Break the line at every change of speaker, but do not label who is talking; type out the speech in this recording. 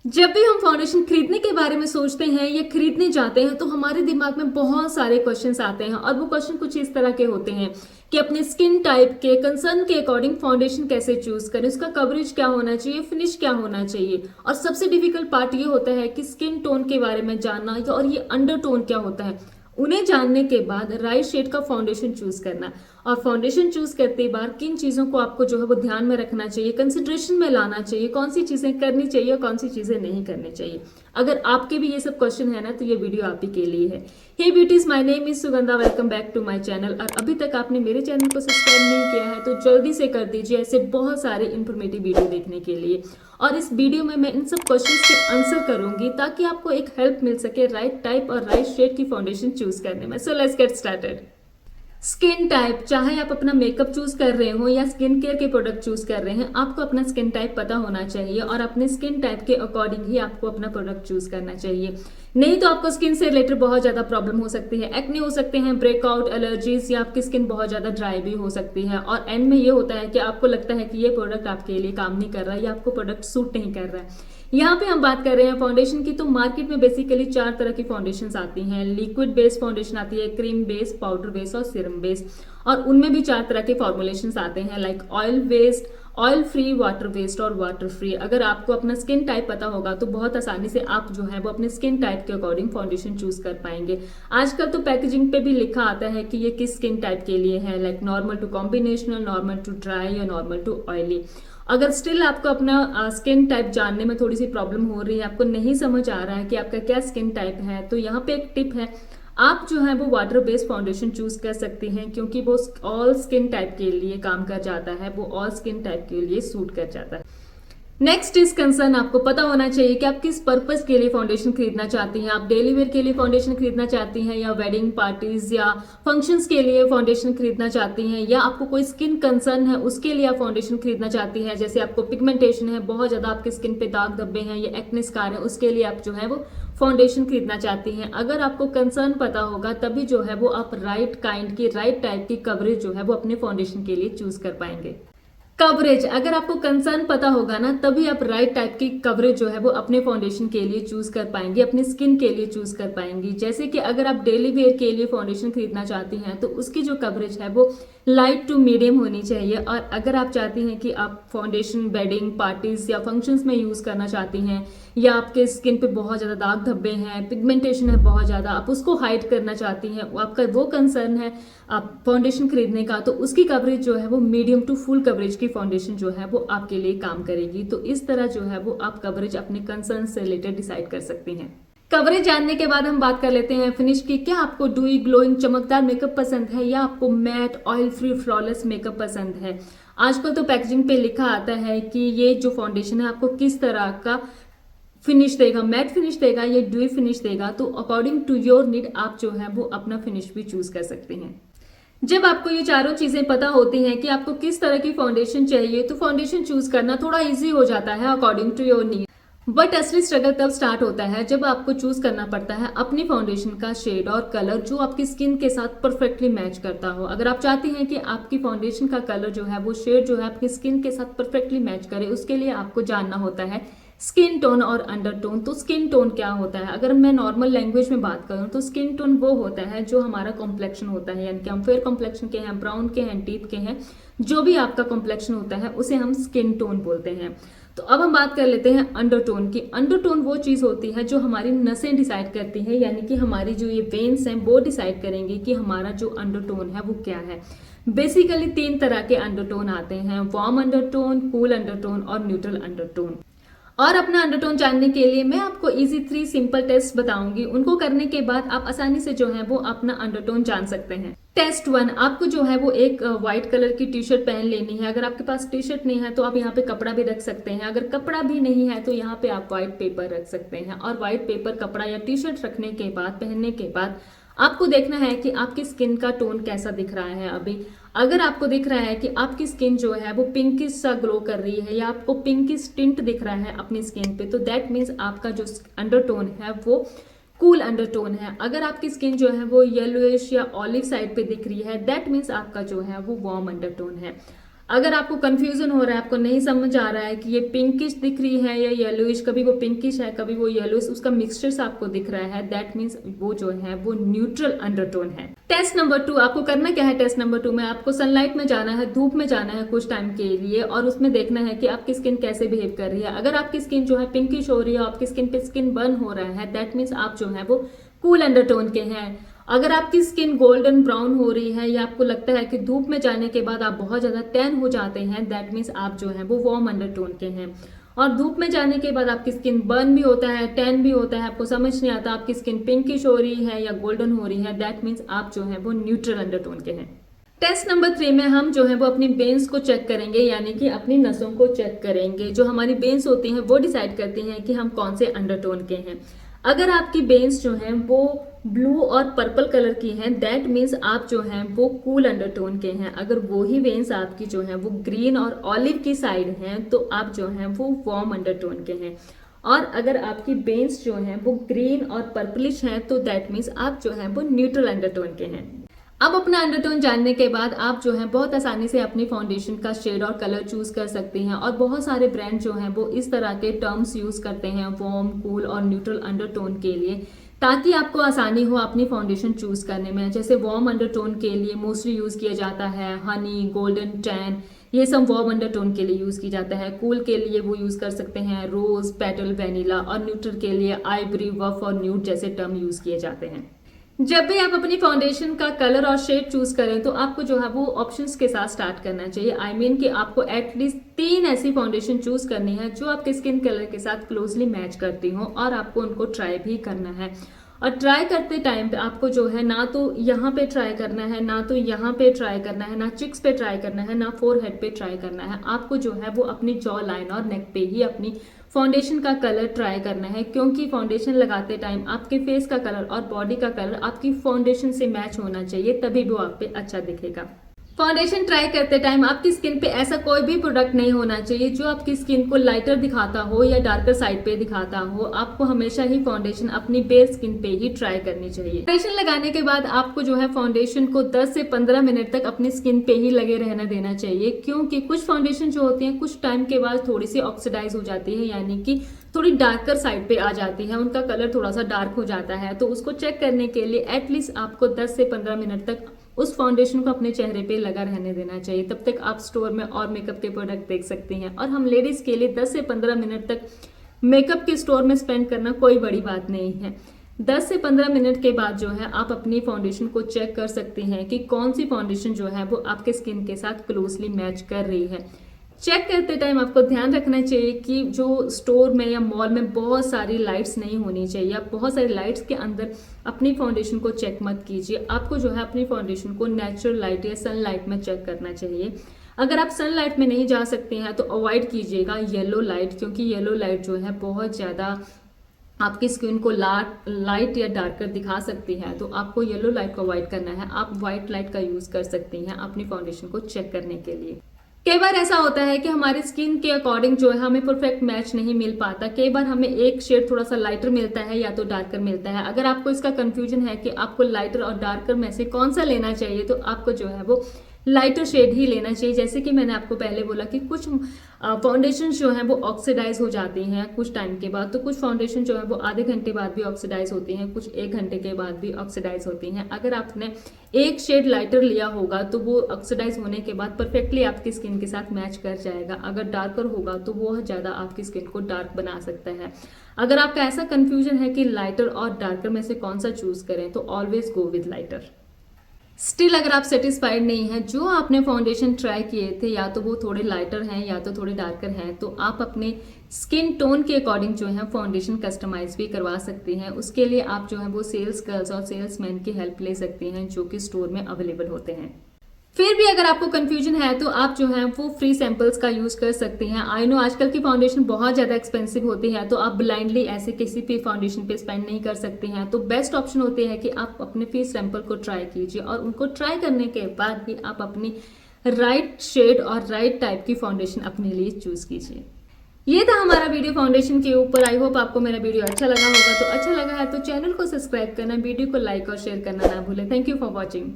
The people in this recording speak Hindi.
जब भी हम फाउंडेशन खरीदने के बारे में सोचते हैं या खरीदने जाते हैं तो हमारे दिमाग में बहुत सारे क्वेश्चंस आते हैं और वो क्वेश्चन कुछ इस तरह के होते हैं कि अपने स्किन टाइप के कंसर्न के अकॉर्डिंग फाउंडेशन कैसे चूज करें, उसका कवरेज क्या होना चाहिए, फिनिश क्या होना चाहिए। और सबसे डिफिकल्ट पार्ट ये होता है कि स्किन टोन के बारे में जानना और ये अंडर टोन क्या होता है, उन्हें जानने के बाद राइट शेड का फाउंडेशन चूज करना। और फाउंडेशन चूज करते बार किन चीजों को आपको जो है वो ध्यान में रखना चाहिए, कंसिडरेशन में लाना चाहिए, कौन सी चीजें करनी चाहिए और कौन सी चीजें नहीं करनी चाहिए। अगर आपके भी ये सब क्वेश्चन है ना तो ये वीडियो आप ही के लिए है। Hey beauties, my name is Sugandha, welcome back to my channel. और अभी तक आपने मेरे चैनल को सब्सक्राइब नहीं किया है तो जल्दी से कर दीजिए ऐसे बहुत सारे इन्फॉर्मेटिव वीडियो देखने के लिए। और इस वीडियो में मैं इन सब क्वेश्चंस के आंसर करूंगी ताकि आपको एक हेल्प मिल सके राइट टाइप और राइट शेड की फाउंडेशन चूज करने में। So let's get started. Skin type, चाहे आप अपना मेकअप चूज कर रहे हो या स्किन केयर के प्रोडक्ट चूज कर रहे हैं, आपको अपना स्किन टाइप पता होना चाहिए और अपने स्किन टाइप के अकॉर्डिंग ही आपको अपना प्रोडक्ट चूज करना चाहिए। नहीं तो आपको स्किन से रिलेटेड बहुत ज्यादा प्रॉब्लम हो सकती है, एक्ने हो सकते हैं, ब्रेकआउट, एलर्जीज, या आपकी स्किन बहुत ज्यादा ड्राई भी हो सकती है। और एंड में ये होता है कि आपको लगता है कि ये प्रोडक्ट आपके लिए काम नहीं कर रहा है या आपको प्रोडक्ट सूट नहीं कर रहा है। यहाँ पे हम बात कर रहे हैं फाउंडेशन की, तो मार्केट में बेसिकली 4 तरह की फाउंडेशंस आती हैं। लिक्विड बेस्ड फाउंडेशन आती है, क्रीम बेस्ड, पाउडर बेस्ड और सीरम बेस्ड। और उनमें भी 4 तरह के फॉर्मुलेशंस आते हैं, like oil based, oil free, water based और वाटर फ्री। अगर आपको अपना स्किन टाइप पता होगा तो बहुत आसानी से आप जो है वो अपने स्किन टाइप के अकॉर्डिंग फाउंडेशन चूज कर पाएंगे। आजकल तो पैकेजिंग पे भी लिखा आता है कि ये किस स्किन टाइप के लिए है, like normal to combinational, normal to dry या नॉर्मल टू ऑयली। अगर स्टिल आपको अपना स्किन टाइप जानने में थोड़ी सी प्रॉब्लम हो रही है, आपको नहीं समझ आ रहा है कि आपका क्या स्किन टाइप है, तो यहाँ पे एक टिप है, आप जो है वो वाटर बेस्ड फाउंडेशन चूज कर सकती हैं क्योंकि वो ऑल स्किन टाइप के लिए काम कर जाता है, वो ऑल स्किन टाइप के लिए सूट कर जाता है। नेक्स्ट इज कंसर्न, आपको पता होना चाहिए कि आप किस पर्पस के लिए फाउंडेशन खरीदना चाहती हैं। आप डेली वेयर के लिए फाउंडेशन खरीदना चाहती हैं या वेडिंग पार्टीज या फंक्शंस के लिए फाउंडेशन खरीदना चाहती हैं, या आपको कोई स्किन कंसर्न है उसके लिए आप फाउंडेशन खरीदना चाहती हैं। जैसे आपको पिगमेंटेशन है, बहुत ज्यादा आपकी स्किन पे दाग धब्बे हैं या एक्ने स्कार है, उसके लिए आप जो है वो फाउंडेशन खरीदना चाहती हैं। अगर आपको कंसर्न पता होगा तभी जो है वो आप राइट काइंड की, राइट टाइप की कवरेज जो है वो अपने फाउंडेशन के लिए चूज कर पाएंगे। कवरेज, अगर आपको कंसर्न पता होगा ना तभी आप राइट टाइप की कवरेज जो है वो अपने फाउंडेशन के लिए चूज कर पाएंगे, अपनी स्किन के लिए चूज कर पाएंगी। जैसे कि अगर आप डेली वेयर के लिए फाउंडेशन खरीदना चाहती हैं तो उसकी जो कवरेज है वो लाइट टू मीडियम होनी चाहिए। और अगर आप चाहती हैं कि आप फाउंडेशन वेडिंग पार्टीज या फंक्शंस में यूज करना चाहती हैं, या आपके स्किन पे बहुत ज्यादा दाग धब्बे हैं, पिगमेंटेशन है बहुत ज्यादा, आप उसको हाइड करना चाहती हैं, आपका वो कंसर्न है आप फाउंडेशन खरीदने का, तो उसकी कवरेज जो है वो मीडियम टू फुल कवरेज की फाउंडेशन जो है वो आपके लिए काम करेगी। तो इस तरह जो है वो आप कवरेज अपने कंसर्न से रिलेटेड डिसाइड कर सकती हैं। कवरेज जानने के बाद हम बात कर लेते हैं फिनिश की। क्या आपको डूई, ग्लोइंग, चमकदार मेकअप पसंद है या आपको matte, oil free, flawless makeup पसंद है। आजकल तो पैकेजिंग पे लिखा आता है कि ये जो फाउंडेशन है आपको किस तरह का फिनिश देगा, मैट फिनिश देगा या ड्यूई फिनिश देगा। तो अकॉर्डिंग टू योर नीड आप जो है वो अपना फिनिश भी चूज कर सकते हैं। जब आपको ये चारों चीजें पता होती हैं कि आपको किस तरह की फाउंडेशन चाहिए तो फाउंडेशन चूज करना थोड़ा इजी हो जाता है according to your need. But असली स्ट्रगल तब स्टार्ट होता है जब आपको चूज करना पड़ता है अपनी फाउंडेशन का शेड और कलर जो आपकी स्किन के साथ परफेक्टली मैच करता हो। अगर आप चाहती हैं कि आपकी फाउंडेशन का कलर जो है वो शेड जो है आपकी स्किन के साथ परफेक्टली मैच करे, उसके लिए आपको जानना होता है स्किन टोन और अंडरटोन। तो स्किन टोन क्या होता है, अगर मैं नॉर्मल लैंग्वेज में बात करूं तो स्किन टोन वो होता है जो हमारा कॉम्प्लेक्शन होता है, यानी कि हम फेयर कॉम्प्लेक्शन के हैं, ब्राउन के हैं, डीप के हैं, जो भी आपका कॉम्प्लेक्शन होता है उसे हम स्किन टोन बोलते हैं। तो अब हम बात कर लेते हैं अंडरटोन की। अंडरटोन वो चीज होती है जो हमारी नसें डिसाइड करती है, यानी कि हमारी जो ये वेन्स हैं वो डिसाइड करेंगे कि हमारा जो अंडरटोन है वो क्या है। बेसिकली 3 तरह के अंडरटोन आते हैं, वार्म अंडरटोन, कूल अंडरटोन और न्यूट्रल अंडरटोन। और अपना अंडरटोन जानने के लिए मैं आपको इजी 3 सिंपल टेस्ट बताऊंगी, उनको करने के बाद आप आसानी से जो है वो अपना अंडरटोन जान सकते हैं। टेस्ट 1, आपको जो है वो एक व्हाइट कलर की टी शर्ट पहन लेनी है। अगर आपके पास टी शर्ट नहीं है तो आप यहाँ पे कपड़ा भी रख सकते हैं, अगर कपड़ा भी नहीं है तो यहाँ पे आप व्हाइट पेपर रख सकते हैं। और व्हाइट पेपर, कपड़ा या टी शर्ट रखने के बाद, पहनने के बाद आपको देखना है कि आपकी स्किन का टोन कैसा दिख रहा है। अभी अगर आपको दिख रहा है कि आपकी स्किन जो है वो पिंकिश सा ग्लो कर रही है या आपको पिंकिश टिंट दिख रहा है अपनी स्किन पे, तो दैट मीन्स आपका जो अंडरटोन है वो कूल अंडरटोन है। अगर आपकी स्किन जो है वो येलोइश या ऑलिव साइड पे दिख रही है, दैट मीन्स आपका जो है वो वार्म अंडरटोन है। अगर आपको कंफ्यूजन हो रहा है, आपको नहीं समझ आ रहा है कि ये पिंकिश दिख रही है या येलोइश, कभी वो पिंकिश है कभी वो येलोइश, उसका मिक्सचर्स आपको दिख रहा है, दैट मीन्स वो जो है वो न्यूट्रल अंडरटोन है। टेस्ट नंबर 2, आपको करना क्या है टेस्ट नंबर 2 में? आपको सनलाइट में जाना है, धूप में जाना है कुछ टाइम के लिए और उसमें देखना है कि आपकी स्किन कैसे बिहेव कर रही है। अगर आपकी स्किन जो है पिंकिश हो रही है, आपकी स्किन पे स्किन बर्न हो रहा है, दैट मीन्स आप जो है वो कूल अंडरटोन के हैं। अगर आपकी स्किन गोल्डन ब्राउन हो रही है या आपको लगता है कि धूप में जाने के बाद आप बहुत ज्यादा टैन हो जाते हैं, दैट मीन्स आप जो है वो वार्म अंडरटोन के हैं। और धूप में जाने के बाद आपकी स्किन बर्न भी होता है, टैन भी होता है, आपको समझ नहीं आता आपकी स्किन पिंकिश हो रही है या गोल्डन हो रही है, दैट मीन्स आप जो है वो न्यूट्रल अंडरटोन के हैं। टेस्ट नंबर 3 में हम जो है वो अपनी वेन्स को चेक करेंगे, यानी कि अपनी नसों को चेक करेंगे। जो हमारी वेन्स होती हैं वो डिसाइड करती हैं कि हम कौन से अंडरटोन के हैं। अगर आपकी वेन्स जो हैं वो ब्लू और पर्पल कलर की हैं, दैट मीन्स आप जो हैं वो कूल अंडरटोन के हैं। अगर वही वेन्स आपकी जो हैं वो ग्रीन और ऑलिव की साइड हैं, तो आप जो हैं वो वार्म अंडरटोन के हैं। और अगर आपकी वेन्स जो हैं वो ग्रीन और पर्पलिश हैं, तो दैट मीन्स आप जो हैं वो न्यूट्रल अंडरटोन के हैं। अब अपना अंडरटोन जानने के बाद आप जो है बहुत आसानी से अपनी फाउंडेशन का शेड और कलर चूज कर सकती हैं। और बहुत सारे ब्रांड जो हैं वो इस तरह के टर्म्स यूज करते हैं वार्म, कूल और न्यूट्रल अंडरटोन के लिए, ताकि आपको आसानी हो अपनी फाउंडेशन चूज करने में। जैसे वार्म अंडरटोन के लिए मोस्टली यूज किया जाता है हनी, गोल्डन, टैन, ये सब वार्म अंडरटोन के लिए यूज की जाता है। कूल के लिए वो यूज कर सकते हैं रोज, पेटल, वेनिला। और न्यूट्रल के लिए आइवरी, वफ और न्यूड जैसे टर्म यूज किए जाते हैं। जब भी आप अपनी फाउंडेशन का कलर और शेड चूज करें, तो आपको जो है वो ऑप्शंस के साथ स्टार्ट करना चाहिए। आई मीन कि आपको एटलीस्ट 3 ऐसी फाउंडेशन चूज करनी है जो आपके स्किन कलर के साथ क्लोजली मैच करती हो, और आपको उनको ट्राई भी करना है। और ट्राई करते टाइम पे आपको जो है ना तो यहाँ पे ट्राई करना है, ना तो यहाँ पे ट्राई करना है, ना चिक्स पे ट्राई करना है, ना फोरहेड पे ट्राई करना है। आपको जो है वो अपनी जॉ लाइन और नेक पे ही अपनी फाउंडेशन का कलर ट्राई करना है, क्योंकि फाउंडेशन लगाते टाइम आपके फेस का कलर और बॉडी का कलर आपकी फाउंडेशन से मैच होना चाहिए, तभी वो आप पे अच्छा दिखेगा। फाउंडेशन ट्राई करते टाइम आपकी स्किन पे ऐसा कोई भी प्रोडक्ट नहीं होना चाहिए जो आपकी स्किन को लाइटर दिखाता हो या डार्कर साइड पे दिखाता हो। आपको हमेशा ही फाउंडेशन अपनी बेयर स्किन पे ही ट्राई करनी चाहिए। फाउंडेशन लगाने के बाद आपको जो है फाउंडेशन को 10 से 15 मिनट तक अपनी स्किन पे ही लगे रहना देना चाहिए, क्योंकि कुछ फाउंडेशन जो होती है कुछ टाइम के बाद थोड़ी सी ऑक्सीडाइज हो जाती है, यानी कि थोड़ी डार्कर साइड पे आ जाती है, उनका कलर थोड़ा सा डार्क हो जाता है। तो उसको चेक करने के लिए एटलीस्ट आपको 10 से 15 मिनट तक उस फाउंडेशन को अपने चेहरे पे लगा रहने देना चाहिए। तब तक आप स्टोर में और मेकअप के प्रोडक्ट देख सकती हैं। और हम लेडीज के लिए 10 से 15 मिनट तक मेकअप के स्टोर में स्पेंड करना कोई बड़ी बात नहीं है। 10 से 15 मिनट के बाद जो है आप अपनी फाउंडेशन को चेक कर सकती हैं कि कौन सी फाउंडेशन जो है वो आपके स्किन के साथ क्लोजली मैच कर रही है। चेक करते टाइम आपको ध्यान रखना चाहिए कि जो स्टोर में या मॉल में बहुत सारी लाइट्स नहीं होनी चाहिए। आप बहुत सारी लाइट्स के अंदर अपनी फाउंडेशन को चेक मत कीजिए। आपको जो है अपनी फाउंडेशन को नेचुरल लाइट या सनलाइट में चेक करना चाहिए। अगर आप सनलाइट में नहीं जा सकते हैं तो अवॉइड कीजिएगा येलो लाइट, क्योंकि येलो लाइट जो है बहुत ज़्यादा आपकी स्किन को लाइट या डार्कर दिखा सकती है। तो आपको येलो लाइट को अवॉइड करना है। आप व्हाइट लाइट का यूज़ कर सकती हैं अपनी फाउंडेशन को चेक करने के लिए। कई बार ऐसा होता है कि हमारी स्किन के अकॉर्डिंग जो है हमें परफेक्ट मैच नहीं मिल पाता। कई बार हमें एक शेड थोड़ा सा लाइटर मिलता है या तो डार्कर मिलता है। अगर आपको इसका कंफ्यूजन है कि आपको लाइटर और डार्कर में से कौन सा लेना चाहिए, तो आपको जो है वो लाइटर शेड ही लेना चाहिए। जैसे कि मैंने आपको पहले बोला कि कुछ फाउंडेशन जो है वो ऑक्सीडाइज हो जाती हैं कुछ टाइम के बाद, तो कुछ फाउंडेशन जो है वो आधे घंटे बाद भी ऑक्सीडाइज होती हैं, कुछ 1 घंटे के बाद भी ऑक्सीडाइज होती हैं। अगर आपने एक शेड लाइटर लिया होगा तो वो ऑक्सीडाइज होने के बाद परफेक्टली आपकी स्किन के साथ मैच कर जाएगा। अगर डार्कर होगा तो वो ज़्यादा आपकी स्किन को डार्क बना सकता है। अगर आपका ऐसा कंफ्यूजन है कि लाइटर और डार्कर में से कौन सा चूज करें, तो always go with lighter. Still अगर आप सेटिस्फाइड नहीं हैं, जो आपने फाउंडेशन ट्राई किए थे या तो वो थोड़े लाइटर हैं या तो थोड़े डार्कर हैं, तो आप अपने स्किन टोन के अकॉर्डिंग जो है फाउंडेशन कस्टमाइज भी करवा सकती हैं। उसके लिए आप जो है वो सेल्स गर्ल्स और सेल्समैन की हेल्प ले सकती हैं जो कि स्टोर में अवेलेबल होते हैं। फिर भी अगर आपको कंफ्यूजन है तो आप जो है वो फ्री सैंपल्स का यूज कर सकती हैं। आई नो आजकल की फाउंडेशन बहुत ज़्यादा एक्सपेंसिव होती है, तो आप ब्लाइंडली ऐसे किसी भी फाउंडेशन पे स्पेंड नहीं कर सकते हैं। तो बेस्ट ऑप्शन होती है कि आप अपने फ्री सैंपल को ट्राई कीजिए और उनको ट्राई करने के बाद ही आप अपनी राइट शेड और राइट टाइप की फाउंडेशन अपने लिए चूज कीजिए। ये था हमारा वीडियो फाउंडेशन के ऊपर। आई होप आपको मेरा वीडियो अच्छा लगा होगा। तो अच्छा लगा है तो चैनल को सब्सक्राइब करना, वीडियो को लाइक और शेयर करना ना भूलें। Thank you for watching.